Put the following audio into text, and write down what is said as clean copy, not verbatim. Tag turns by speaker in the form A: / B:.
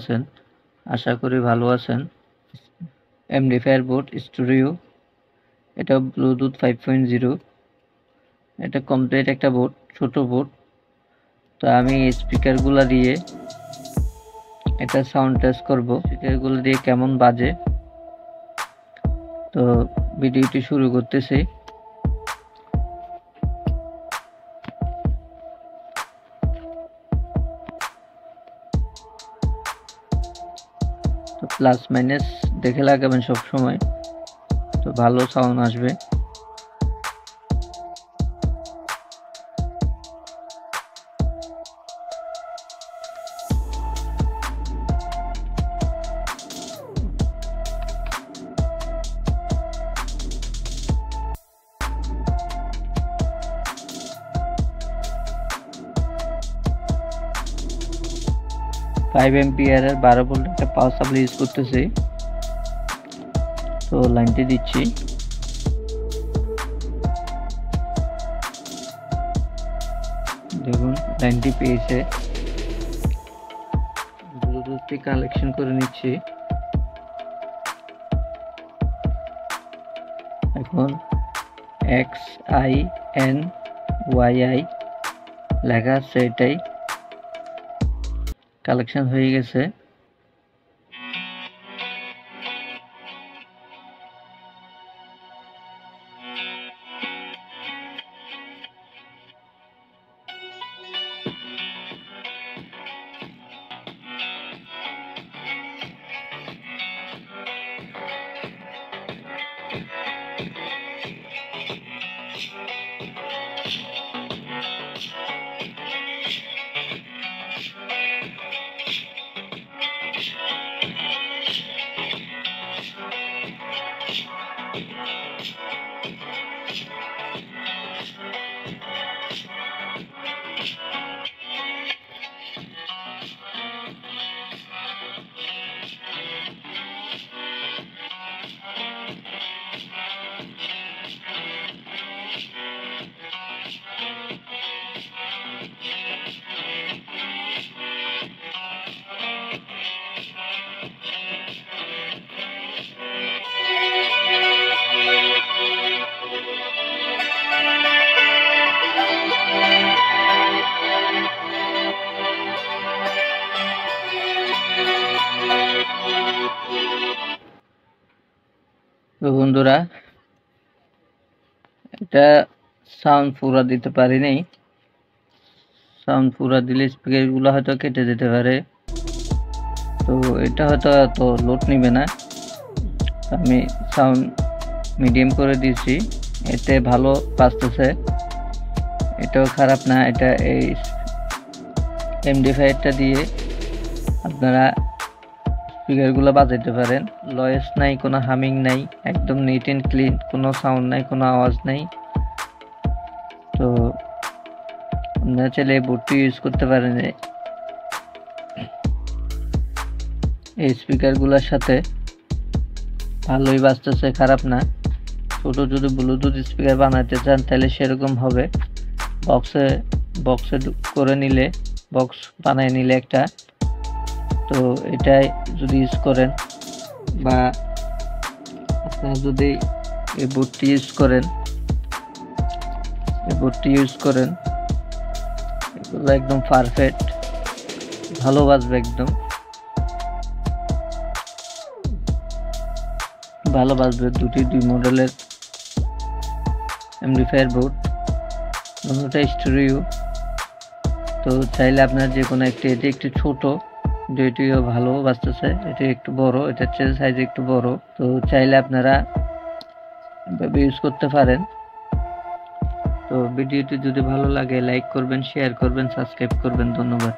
A: আছেন? আশা করি ভালো আছেন। এমডিফায়ার বোর্ড স্টুডিও, এটা ব্লুটুথ 5.0, এটা কমপ্লিট একটা বোর্ড, ছোট বোর্ড। তো আমি স্পিকারগুলো দিয়ে এটা সাউন্ড টেস্ট করব, স্পিকারগুলো দিয়ে কেমন বাজে। তো ভিডিওটি শুরু করতেছি। তো প্লাস মাইনাস দেখে লাগাবেন সব সময়, তো ভালো সাউন্ড আসবে। ফাইভ এম্পিয়ারের 12 ভোল্ট একটা পাওয়ার সাপ্লাই ইউজ করতেছি। তো লাইনটি দিচ্ছি। দেখুন লাইনটি পেয়েছে। ব্লুটুথটি কানেকশন করে নিচ্ছি। এখন XINYI লেখা আছে, এটাই কালেকশন হয়ে গেছে। তো বন্ধুরা, এটা সাউন্ড পুরা দিতে পারি নাই। সাউন্ড পুরা দিলে স্পিকার গুলো হয়তো কেটে যেতে পারে, তো এটা হয়তো এত লোড নিবে না। আমি সাউন্ড মিডিয়াম করে দিয়েছি, এতে ভালো বাজতেছে, এটাও খারাপ না। এটা এই এমডিফায়ারটা দিয়ে আপনারা স্পিকারগুলো বাজাইতে পারেন। লয়েস নাই, কোনো হামিং নাই, একদম নিট এন্ড ক্লিন, কোনো সাউন্ড নাই, কোনো আওয়াজ নাই। তো আপনারা চাইলে এই বোর্ডটি ইউজ করতে পারেন। এই স্পিকারগুলোর সাথে ভালোই বাজতেছে, খারাপ না। ছোট যদি ব্লুটুথ স্পিকার বানাতে চান তাহলে সেরকম হবে। বক্সে করে নিলে, বক্স বানিয়ে নিলে একটা, তো এটাই যদি ইউজ করেন বা আপনারা যদি এই বোর্ডটি ইউজ করেন, এগুলো একদম পারফেক্ট, ভালো বাজবে, একদম ভালো বাজবে। দুই মডেলের এমডিফায়ার বোর্ড, দুটোটা স্টুডিও। তো চাইলে আপনার যে কোনো একটা, এটি একটু ছোট, এটিও ভালো বাজতেছে, এটি একটু বড়, এটার চেয়ে সাইজ একটু বড়। তো চাইলে আপনারা এভাবে ইউজ করতে পারেন। তো ভিডিওটি যদি ভালো লাগে লাইক করবেন, শেয়ার করবেন, সাবস্ক্রাইব করবেন। ধন্যবাদ।